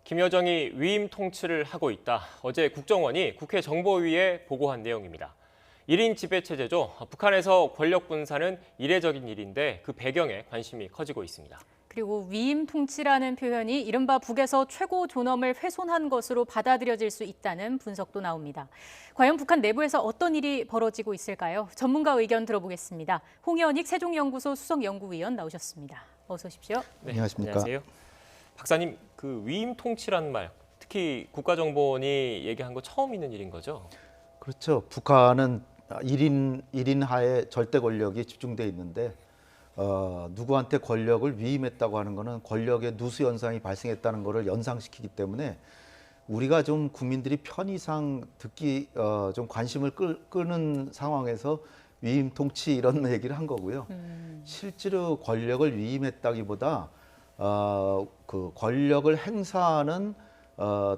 김여정이 위임 통치를 하고 있다. 어제 국정원이 국회 정보위에 보고한 내용입니다. 1인 지배체제죠. 북한에서 권력 분산은 이례적인 일인데 그 배경에 관심이 커지고 있습니다. 그리고 위임 통치라는 표현이 이른바 북에서 최고 존엄을 훼손한 것으로 받아들여질 수 있다는 분석도 나옵니다. 과연 북한 내부에서 어떤 일이 벌어지고 있을까요? 전문가 의견 들어보겠습니다. 홍현익 세종연구소 수석연구위원 나오셨습니다. 어서 오십시오. 네, 안녕하십니까. 안녕하세요. 박사님, 그 위임 통치라는 말, 특히 국가정보원이 얘기한 거 처음 있는 일인 거죠? 그렇죠. 북한은 1인 하에 절대 권력이 집중돼 있는데 누구한테 권력을 위임했다고 하는 것은 권력의 누수 현상이 발생했다는 것을 연상시키기 때문에 우리가 좀 국민들이 편의상 듣기 좀 관심을 끄는 상황에서 위임 통치 이런 얘기를 한 거고요. 실제로 권력을 위임했다기보다 그 권력을 행사하는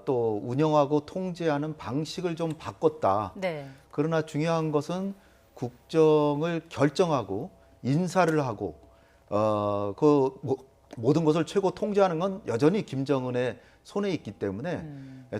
또 운영하고 통제하는 방식을 좀 바꿨다. 네. 그러나 중요한 것은 국정을 결정하고 인사를 하고 모든 것을 최고 통제하는 건 여전히 김정은의 손에 있기 때문에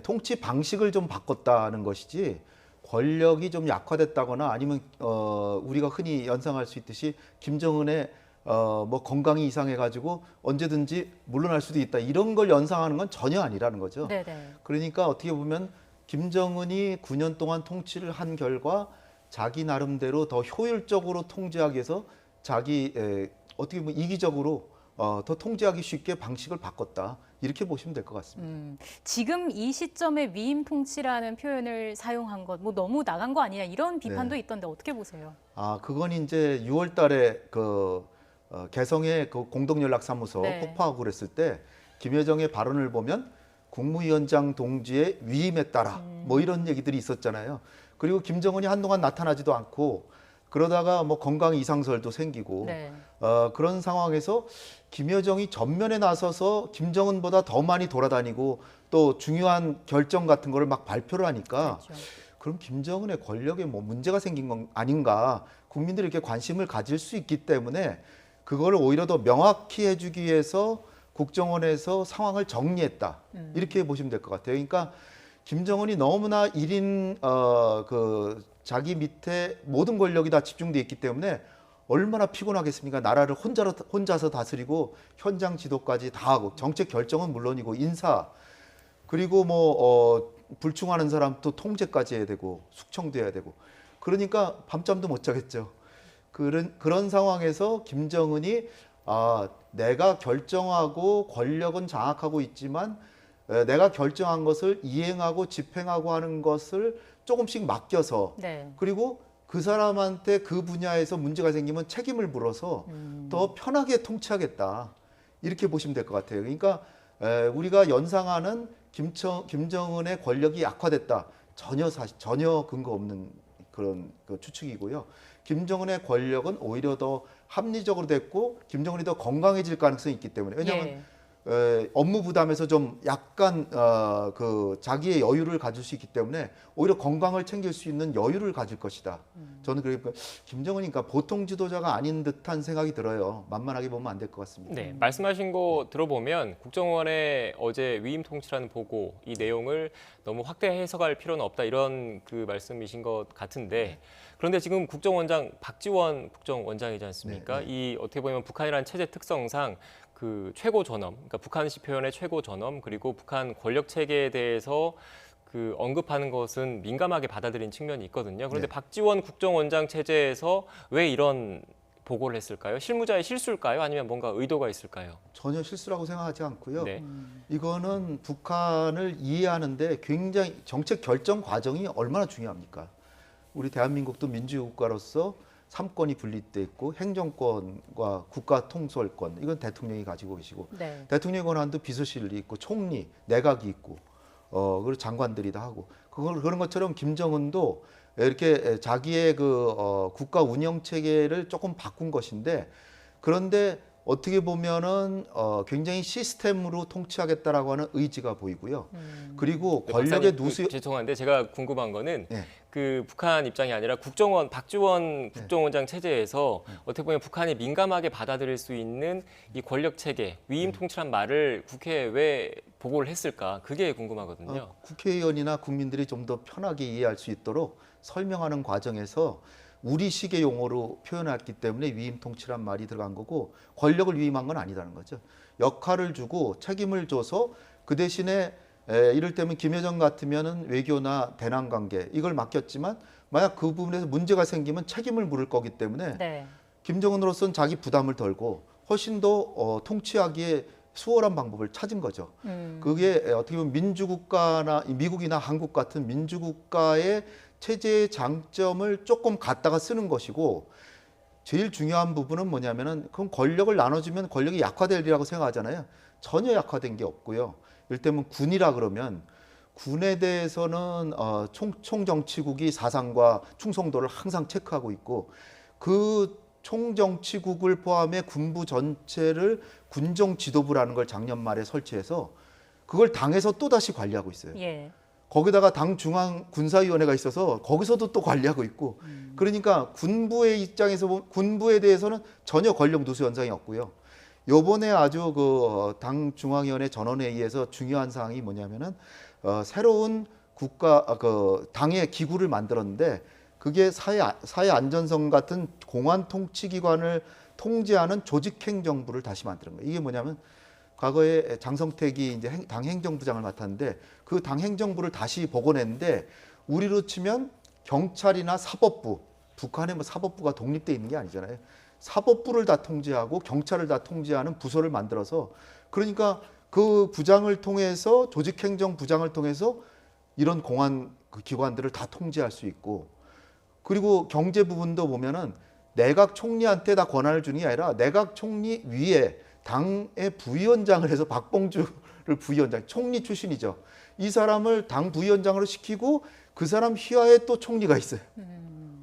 통치 방식을 좀 바꿨다는 것이지 권력이 좀 약화됐다거나 아니면 우리가 흔히 연상할 수 있듯이 김정은의 뭐 건강이 이상해가지고 언제든지 물러날 수도 있다 이런 걸 연상하는 건 전혀 아니라는 거죠. 네네. 그러니까 어떻게 보면 김정은이 9년 동안 통치를 한 결과 자기 나름대로 더 효율적으로 통제하기 위해서 어떻게 보면 이기적으로 더 통제하기 쉽게 방식을 바꿨다 이렇게 보시면 될 것 같습니다. 지금 이 시점에 위임 통치라는 표현을 사용한 것, 뭐 너무 나간 거 아니냐 이런 비판도 네. 있던데 어떻게 보세요? 그건 이제 6월달에 개성의 그 공동연락사무소 네. 폭파하고 그랬을 때 김여정의 발언을 보면 국무위원장 동지의 위임에 따라 뭐 이런 얘기들이 있었잖아요. 그리고 김정은이 한동안 나타나지도 않고 그러다가 뭐 건강 이상설도 생기고 네. 그런 상황에서 김여정이 전면에 나서서 김정은보다 더 많이 돌아다니고 또 중요한 결정 같은 거를 막 발표를 하니까 그렇죠. 그럼 김정은의 권력에 뭐 문제가 생긴 건 아닌가 국민들이 이렇게 관심을 가질 수 있기 때문에 그걸 오히려 더 명확히 해주기 위해서 국정원에서 상황을 정리했다 이렇게 보시면 될 것 같아요. 그러니까 김정은이 너무나 1인 자기 밑에 모든 권력이 다 집중돼 있기 때문에 얼마나 피곤하겠습니까? 나라를 혼자서 다스리고 현장 지도까지 다 하고 정책 결정은 물론이고 인사 그리고 불충하는 사람 또 통제까지 해야 되고 숙청도 해야 되고 그러니까 밤잠도 못 자겠죠. 그런 상황에서 김정은이 내가 결정하고 권력은 장악하고 있지만 내가 결정한 것을 이행하고 집행하고 하는 것을 조금씩 맡겨서 네. 그리고 그 사람한테 그 분야에서 문제가 생기면 책임을 물어서 더 편하게 통치하겠다 이렇게 보시면 될 것 같아요. 그러니까 우리가 연상하는 김정은의 권력이 약화됐다 전혀 근거 없는 그런 추측이고요. 김정은의 권력은 오히려 더 합리적으로 됐고 김정은이 더 건강해질 가능성이 있기 때문에 왜냐하면 업무 부담에서 좀 약간 자기의 여유를 가질 수 있기 때문에 오히려 건강을 챙길 수 있는 여유를 가질 것이다. 저는 그러니까 김정은이니까 보통 지도자가 아닌 듯한 생각이 들어요. 만만하게 보면 안 될 것 같습니다. 네, 말씀하신 거 들어보면 국정원의 어제 위임 통치라는 보고 이 내용을 너무 확대 해석할 필요는 없다 이런 그 말씀이신 것 같은데 그런데 지금 국정원장 박지원 국정원장이지 않습니까? 네. 이 어떻게 보면 북한이라는 체제 특성상 그 최고 존엄, 그러니까 북한식 표현의 최고 존엄 그리고 북한 권력 체계에 대해서 그 언급하는 것은 민감하게 받아들인 측면이 있거든요. 그런데 네. 박지원 국정원장 체제에서 왜 이런 보고를 했을까요? 실무자의 실수일까요? 아니면 뭔가 의도가 있을까요? 전혀 실수라고 생각하지 않고요. 네. 이거는 북한을 이해하는데 굉장히 정책 결정 과정이 얼마나 중요합니까? 우리 대한민국도 민주주의 국가로서 3권이 분립돼 있고 행정권과 국가 통솔권 이건 대통령이 가지고 계시고 네. 대통령 권한도 비서실이 있고 총리, 내각이 있고 그리고 장관들이 다 하고 그런 것처럼 김정은도 이렇게 자기의 국가 운영 체계를 조금 바꾼 것인데 그런데 어떻게 보면은 굉장히 시스템으로 통치하겠다라고 하는 의지가 보이고요. 그리고 권력의 누수 죄송한데 제가 궁금한 거는 네. 그 북한 입장이 아니라 박지원 국정원장 체제에서 어떻게 보면 북한이 민감하게 받아들일 수 있는 이 권력 체계, 위임 통치란 말을 국회에 왜 보고를 했을까? 그게 궁금하거든요. 국회의원이나 국민들이 좀 더 편하게 이해할 수 있도록 설명하는 과정에서 우리식의 용어로 표현했기 때문에 위임 통치란 말이 들어간 거고 권력을 위임한 건 아니라는 거죠. 역할을 주고 책임을 줘서 그 대신에 이를테면 김여정 같으면은 외교나 대남 관계 이걸 맡겼지만 만약 그 부분에서 문제가 생기면 책임을 물을 거기 때문에 네. 김정은으로서는 자기 부담을 덜고 훨씬 더 통치하기에 수월한 방법을 찾은 거죠. 그게 어떻게 보면 민주국가나 미국이나 한국 같은 민주국가의 체제의 장점을 조금 갖다가 쓰는 것이고 제일 중요한 부분은 뭐냐면은 그럼 권력을 나눠주면 권력이 약화되리라고 생각하잖아요. 전혀 약화된 게 없고요. 이를테면 군이라 그러면 군에 대해서는 총정치국이 사상과 충성도를 항상 체크하고 있고 그 총정치국을 포함해 군부 전체를 군정 지도부라는 걸 작년 말에 설치해서 그걸 당에서 또다시 관리하고 있어요. 예. 거기다가 당 중앙 군사위원회가 있어서 거기서도 또 관리하고 있고 그러니까 군부의 입장에서 보면 군부에 대해서는 전혀 권력 누수 현상이 없고요. 요번에 아주 그 당 중앙위원회 전원회의에서 중요한 사항이 뭐냐면은 새로운 당의 기구를 만들었는데 그게 사회 안전성 같은 공안 통치 기관을 통제하는 조직행정부를 다시 만드는 거예요. 이게 뭐냐면 과거에 장성택이 이제 당 행정부장을 맡았는데 그 당 행정부를 다시 복원했는데 우리로 치면 경찰이나 사법부, 북한의 뭐 사법부가 독립돼 있는 게 아니잖아요. 사법부를 다 통제하고 경찰을 다 통제하는 부서를 만들어서 그러니까 그 부장을 통해서 조직행정부장을 통해서 이런 공안 기관들을 다 통제할 수 있고 그리고 경제 부분도 보면은 내각 총리한테 다 권한을 주는 게 아니라 내각 총리 위에 당의 부위원장을 해서 박봉주를 부위원장, 총리 출신이죠. 이 사람을 당 부위원장으로 시키고 그 사람 휘하에 또 총리가 있어요.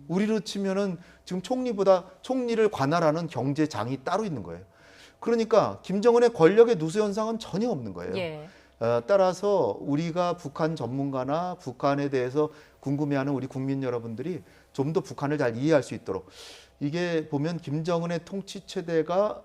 우리로 치면은 지금 총리를 관할하는 경제장이 따로 있는 거예요. 그러니까 김정은의 권력의 누수 현상은 전혀 없는 거예요. 예. 따라서 우리가 북한 전문가나 북한에 대해서 궁금해하는 우리 국민 여러분들이 좀 더 북한을 잘 이해할 수 있도록 이게 보면 김정은의 통치 체제가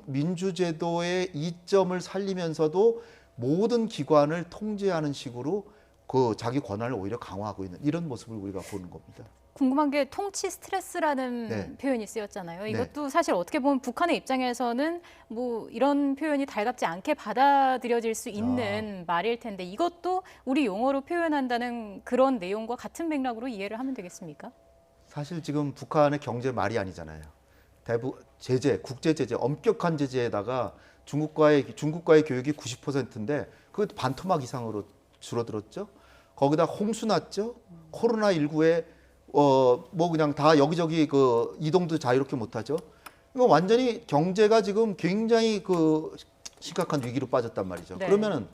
민주제도의 이점을 살리면서도 모든 기관을 통제하는 식으로 그 자기 권한을 오히려 강화하고 있는 이런 모습을 우리가 보는 겁니다. 궁금한 게 통치 스트레스라는 네. 표현이 쓰였잖아요. 네. 이것도 사실 어떻게 보면 북한의 입장에서는 뭐 이런 표현이 달갑지 않게 받아들여질 수 있는 말일 텐데 이것도 우리 용어로 표현한다는 그런 내용과 같은 맥락으로 이해를 하면 되겠습니까? 사실 지금 북한의 경제 말이 아니잖아요. 제재, 국제 제재, 엄격한 제재에다가 중국과의 교육이 90%인데 그것도 반토막 이상으로 줄어들었죠. 거기다 홍수 났죠. 코로나19에 뭐 그냥 다 여기저기 그 이동도 자유롭게 못하죠. 이거 완전히 경제가 지금 굉장히 그 심각한 위기로 빠졌단 말이죠. 네. 그러면은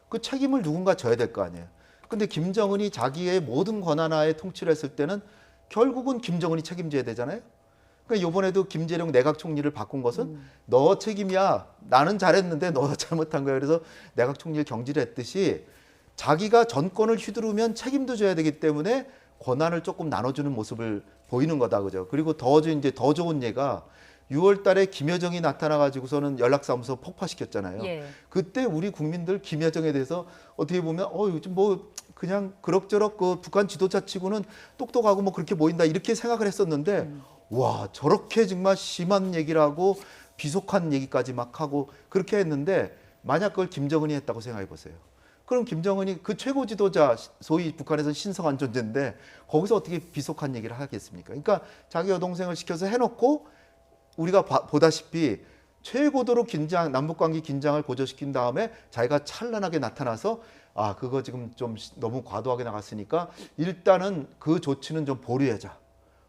그 책임을 누군가 져야 될 거 아니에요. 근데 김정은이 자기의 모든 권한하에 통치를 했을 때는 결국은 김정은이 책임져야 되잖아요. 그러니까 이번에도 김재룡 내각 총리를 바꾼 것은 너 책임이야. 나는 잘했는데 너가 잘못한 거야. 그래서 내각 총리를 경질했듯이 자기가 전권을 휘두르면 책임도 져야 되기 때문에 권한을 조금 나눠주는 모습을 보이는 거다, 그죠? 그리고 더 좋은 예가 6월 달에 김여정이 나타나가지고서는 연락사무소 폭파시켰잖아요. 예. 그때 우리 국민들 김여정에 대해서 어떻게 보면 요즘 뭐 그냥 그럭저럭 그 북한 지도자 치고는 똑똑하고 뭐 그렇게 보인다 이렇게 생각을 했었는데 와 저렇게 정말 심한 얘기를 하고 비속한 얘기까지 막 하고 그렇게 했는데 만약 그걸 김정은이 했다고 생각해 보세요. 그럼 김정은이 그 최고 지도자 소위 북한에서는 신성한 존재인데 거기서 어떻게 비속한 얘기를 하겠습니까? 그러니까 자기 여동생을 시켜서 해놓고 우리가 보다시피 최고도로 남북관계 긴장을 고조시킨 다음에 자기가 찬란하게 나타나서 그거 지금 좀 너무 과도하게 나갔으니까 일단은 그 조치는 좀 보류하자.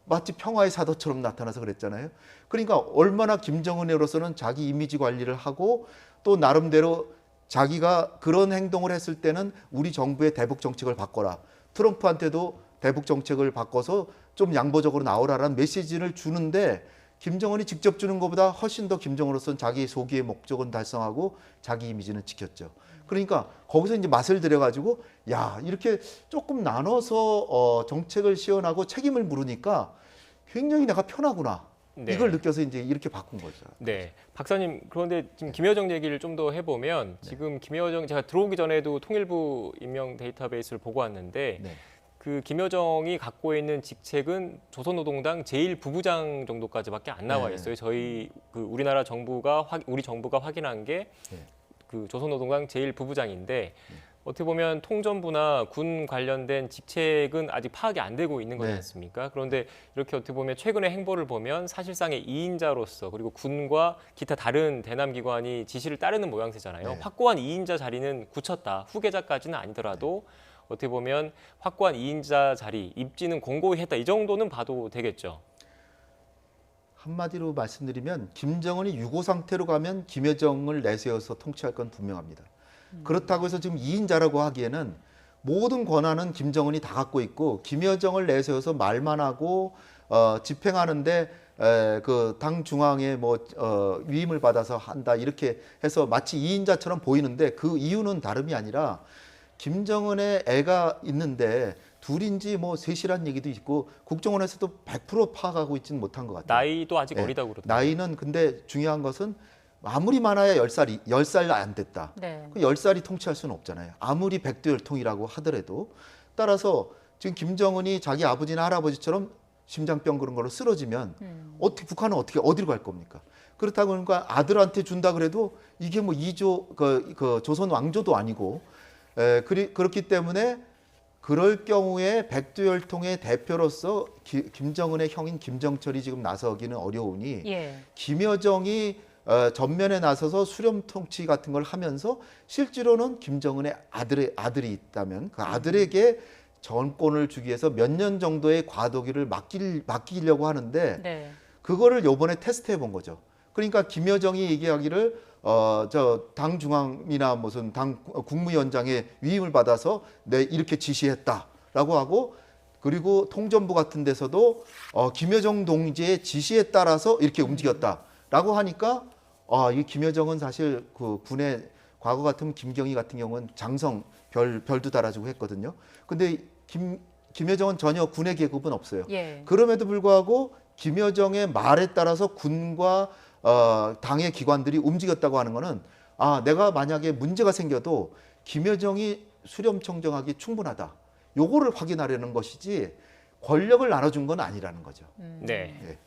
마치 평화의 사도처럼 나타나서 그랬잖아요. 그러니까 얼마나 김정은으로서는 자기 이미지 관리를 하고 또 나름대로 자기가 그런 행동을 했을 때는 우리 정부의 대북 정책을 바꿔라. 트럼프한테도 대북 정책을 바꿔서 좀 양보적으로 나오라라는 메시지를 주는데 김정은이 직접 주는 것보다 훨씬 더 김정은으로서는 자기 소기의 목적은 달성하고 자기 이미지는 지켰죠. 그러니까 거기서 이제 맛을 들여가지고 야 이렇게 조금 나눠서 정책을 시연하고 책임을 물으니까 굉장히 내가 편하구나. 네. 이걸 느껴서 이제 이렇게 바꾼 거죠. 네, 박사님 그런데 지금 김여정 얘기를 좀 더 해보면 지금 김여정 제가 들어오기 전에도 통일부 임명 데이터베이스를 보고 왔는데 네. 그 김여정이 갖고 있는 직책은 조선노동당 제1부부장 정도까지밖에 안 나와 네. 있어요. 저희 그 우리나라 정부가 우리 정부가 확인한 게 그 조선노동당 제1부부장인데 어떻게 보면 통전부나 군 관련된 직책은 아직 파악이 안 되고 있는 거지 네. 않습니까? 그런데 이렇게 어떻게 보면 최근의 행보를 보면 사실상의 2인자로서 그리고 군과 기타 다른 대남 기관이 지시를 따르는 모양새잖아요. 네. 확고한 2인자 자리는 굳혔다. 후계자까지는 아니더라도 어떻게 보면 확고한 2인자 자리, 입지는 공고히 했다. 이 정도는 봐도 되겠죠. 한마디로 말씀드리면 김정은이 유고 상태로 가면 김여정을 내세워서 통치할 건 분명합니다. 그렇다고 해서 지금 2인자라고 하기에는 모든 권한은 김정은이 다 갖고 있고 김여정을 내세워서 말만 하고 집행하는데 그 당 중앙에 위임을 받아서 한다 이렇게 해서 마치 2인자처럼 보이는데 그 이유는 다름이 아니라 김정은의 애가 있는데 둘인지 셋이란 얘기도 있고 국정원에서도 100% 파악하고 있지는 못한 것 같아요. 나이도 아직 네. 어리다고 그러더라고요. 나이는 근데 중요한 것은 아무리 많아야 10살 안 됐다. 네. 그 10살이 통치할 수는 없잖아요. 아무리 백두혈통이라고 하더라도. 따라서 지금 김정은이 자기 아버지나 할아버지처럼 심장병 그런 걸로 쓰러지면 어떻게 북한은 어디로 갈 겁니까? 그렇다고 그러니까 아들한테 준다 그래도 이게 뭐 2조 그 조선 왕조도 아니고 그렇기 때문에 그럴 경우에 백두혈통의 대표로서 김정은의 형인 김정철이 지금 나서기는 어려우니 예. 김여정이 전면에 나서서 수렴 통치 같은 걸 하면서 실제로는 김정은의 아들이 있다면 그 아들에게 정권을 주기 위해서 몇 년 정도의 과도기를 맡기려고 하는데 네. 그거를 요번에 테스트해 본 거죠. 그러니까 김여정이 얘기하기를 저 당 중앙이나 무슨 당 국무위원장의 위임을 받아서 이렇게 지시했다라고 하고 그리고 통전부 같은 데서도 김여정 동지의 지시에 따라서 이렇게 움직였다라고 하니까 이 김여정은 사실 그 군의 과거 같으면 김경희 같은 경우는 장성 별도 달아주고 했거든요. 근데 김여정은 전혀 군의 계급은 없어요. 예. 그럼에도 불구하고 김여정의 말에 따라서 군과 당의 기관들이 움직였다고 하는 거는 내가 만약에 문제가 생겨도 김여정이 수렴청정하기 충분하다. 요거를 확인하려는 것이지 권력을 나눠준 건 아니라는 거죠. 네. 예.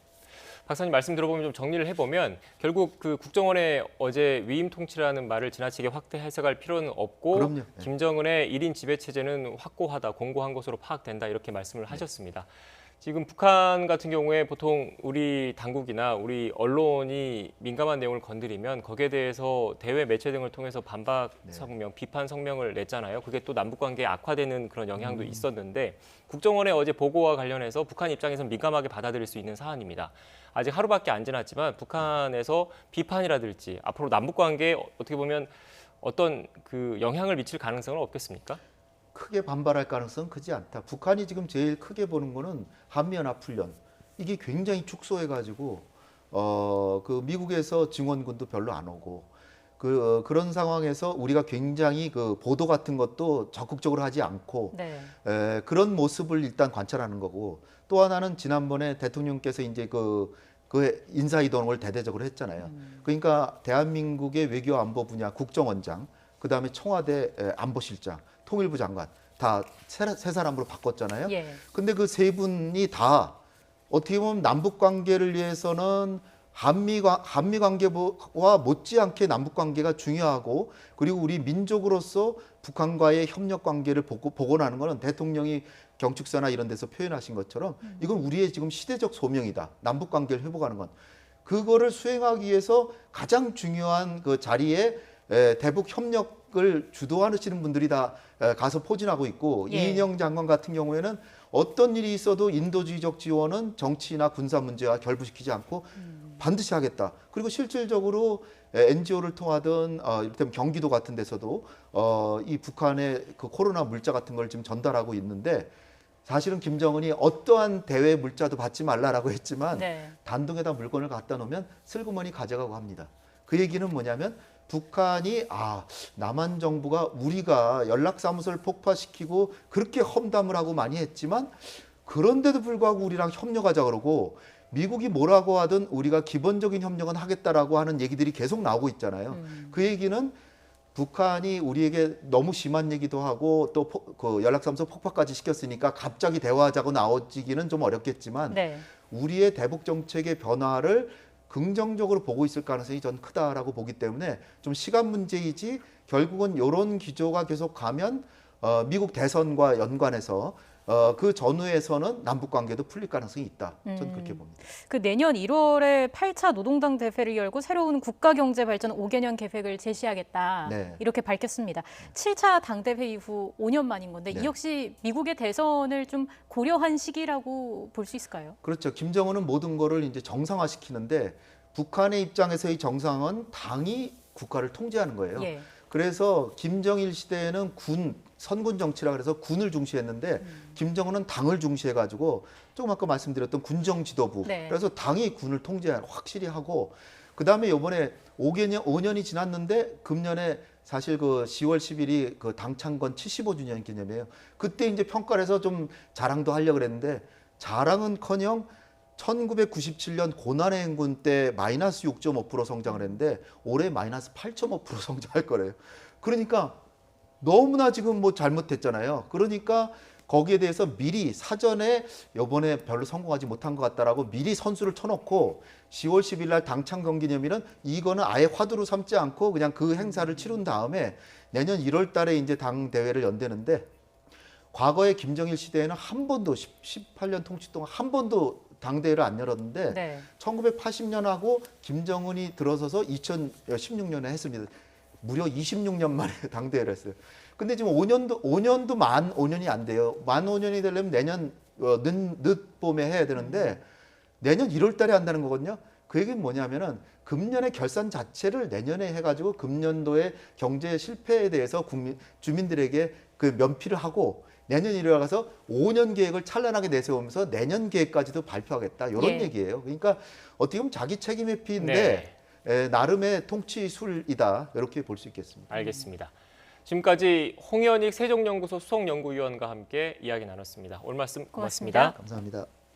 박사님 말씀 들어보면 좀 정리를 해보면 결국 그 국정원의 어제 위임 통치라는 말을 지나치게 확대 해석할 필요는 없고 그럼요. 네. 김정은의 1인 지배 체제는 확고하다, 공고한 것으로 파악된다 이렇게 말씀을 하셨습니다. 지금 북한 같은 경우에 보통 우리 당국이나 우리 언론이 민감한 내용을 건드리면 거기에 대해서 대외 매체 등을 통해서 반박 성명, 비판 성명을 냈잖아요. 그게 또 남북 관계에 악화되는 그런 영향도 있었는데 국정원의 어제 보고와 관련해서 북한 입장에서는 민감하게 받아들일 수 있는 사안입니다. 아직 하루밖에 안 지났지만 북한에서 비판이라든지 앞으로 남북 관계에 어떻게 보면 어떤 그 영향을 미칠 가능성은 없겠습니까? 크게 반발할 가능성은 크지 않다. 북한이 지금 제일 크게 보는 거는 한미연합훈련. 이게 굉장히 축소해가지고 그 미국에서 증원군도 별로 안 오고 그런 상황에서 우리가 굉장히 그 보도 같은 것도 적극적으로 하지 않고 네. 그런 모습을 일단 관찰하는 거고 또 하나는 지난번에 대통령께서 이제 그 인사 이동을 대대적으로 했잖아요. 그러니까 대한민국의 외교 안보 분야 국정원장, 그다음에 청와대 안보실장, 통일부 장관 다 세 사람으로 바꿨잖아요. 예. 근데 그 세 분이 다 어떻게 보면 남북 관계를 위해서는 한미 관계와 못지않게 남북 관계가 중요하고 그리고 우리 민족으로서 북한과의 협력 관계를 복원하는 것은 대통령이 경축사나 이런 데서 표현하신 것처럼 이건 우리의 지금 시대적 소명이다. 남북 관계를 회복하는 건 그거를 수행하기 위해서 가장 중요한 그 자리에 대북 협력을 주도하시는 분들이 다 가서 포진하고 있고 예. 이인영 장관 같은 경우에는 어떤 일이 있어도 인도주의적 지원은 정치나 군사 문제와 결부시키지 않고 반드시 하겠다. 그리고 실질적으로 NGO를 통하든 이를테면 경기도 같은 데서도 이 북한의 그 코로나 물자 같은 걸 지금 전달하고 있는데 사실은 김정은이 어떠한 대외 물자도 받지 말라라고 했지만 네. 단둥에다 물건을 갖다 놓으면 슬그머니 가져가고 합니다. 그 얘기는 뭐냐면 북한이 남한 정부가 우리가 연락사무소를 폭파시키고 그렇게 험담을 하고 많이 했지만 그런데도 불구하고 우리랑 협력하자 그러고 미국이 뭐라고 하든 우리가 기본적인 협력은 하겠다라고 하는 얘기들이 계속 나오고 있잖아요. 그 얘기는 북한이 우리에게 너무 심한 얘기도 하고 또 그 연락사무소 폭파까지 시켰으니까 갑자기 대화하자고 나오지기는 좀 어렵겠지만 네. 우리의 대북 정책의 변화를 긍정적으로 보고 있을 가능성이 전 크다라고 보기 때문에 좀 시간 문제이지 결국은 이런 기조가 계속 가면 미국 대선과 연관해서 그 전후에서는 남북 관계도 풀릴 가능성이 있다. 저는 그렇게 봅니다. 그 내년 1월에 8차 노동당 대회를 열고 새로운 국가경제발전 5개년 계획을 제시하겠다. 네. 이렇게 밝혔습니다. 7차 당대회 이후 5년 만인 건데 네. 이 역시 미국의 대선을 좀 고려한 시기라고 볼 수 있을까요? 그렇죠. 김정은은 모든 거를 이제 정상화시키는데 북한의 입장에서의 정상은 당이 국가를 통제하는 거예요. 예. 그래서 김정일 시대에는 선군 정치라 그래서 군을 중시했는데 김정은은 당을 중시해가지고 조금 아까 말씀드렸던 군정 지도부. 네. 그래서 당이 군을 확실히 하고 그 다음에 이번에 5년이 지났는데 금년에 사실 그 10월 10일이 그 당창건 75주년 기념이에요. 그때 이제 평가를 해서 좀 자랑도 하려고 그랬는데 자랑은커녕 1997년 고난의 행군 때 마이너스 6.5% 성장을 했는데 올해 마이너스 8.5% 성장할 거래요. 그러니까 너무나 지금 뭐 잘못됐잖아요. 그러니까 거기에 대해서 미리 사전에 이번에 별로 성공하지 못한 것 같다라고 미리 선수를 쳐놓고 10월 10일 날 당창건 기념일은 이거는 아예 화두로 삼지 않고 그냥 그 행사를 치룬 다음에 내년 1월 달에 이제 당 대회를 연대는데 과거에 김정일 시대에는 한 번도 18년 통치 동안 한 번도 당대회를 안 열었는데 네. 1980년하고 김정은이 들어서서 2016년에 했습니다. 무려 26년 만에 당대회를 했어요. 근데 지금 5년도 만 5년이 안 돼요. 만 5년이 되려면 내년 늦봄에 해야 되는데 내년 1월 달에 한다는 거거든요. 그 얘기는 뭐냐면은 금년의 결산 자체를 내년에 해가지고 금년도의 경제 실패에 대해서 주민들에게 그 면피를 하고 내년 1월에 가서 5년 계획을 찬란하게 내세우면서 내년 계획까지도 발표하겠다. 이런 예. 얘기예요. 그러니까 어떻게 보면 자기 책임 회피인데 나름의 통치술이다. 이렇게 볼 수 있겠습니다. 알겠습니다. 지금까지 홍현익 세종연구소 수석연구위원과 함께 이야기 나눴습니다. 오늘 말씀 고맙습니다. 고맙습니다. 감사합니다.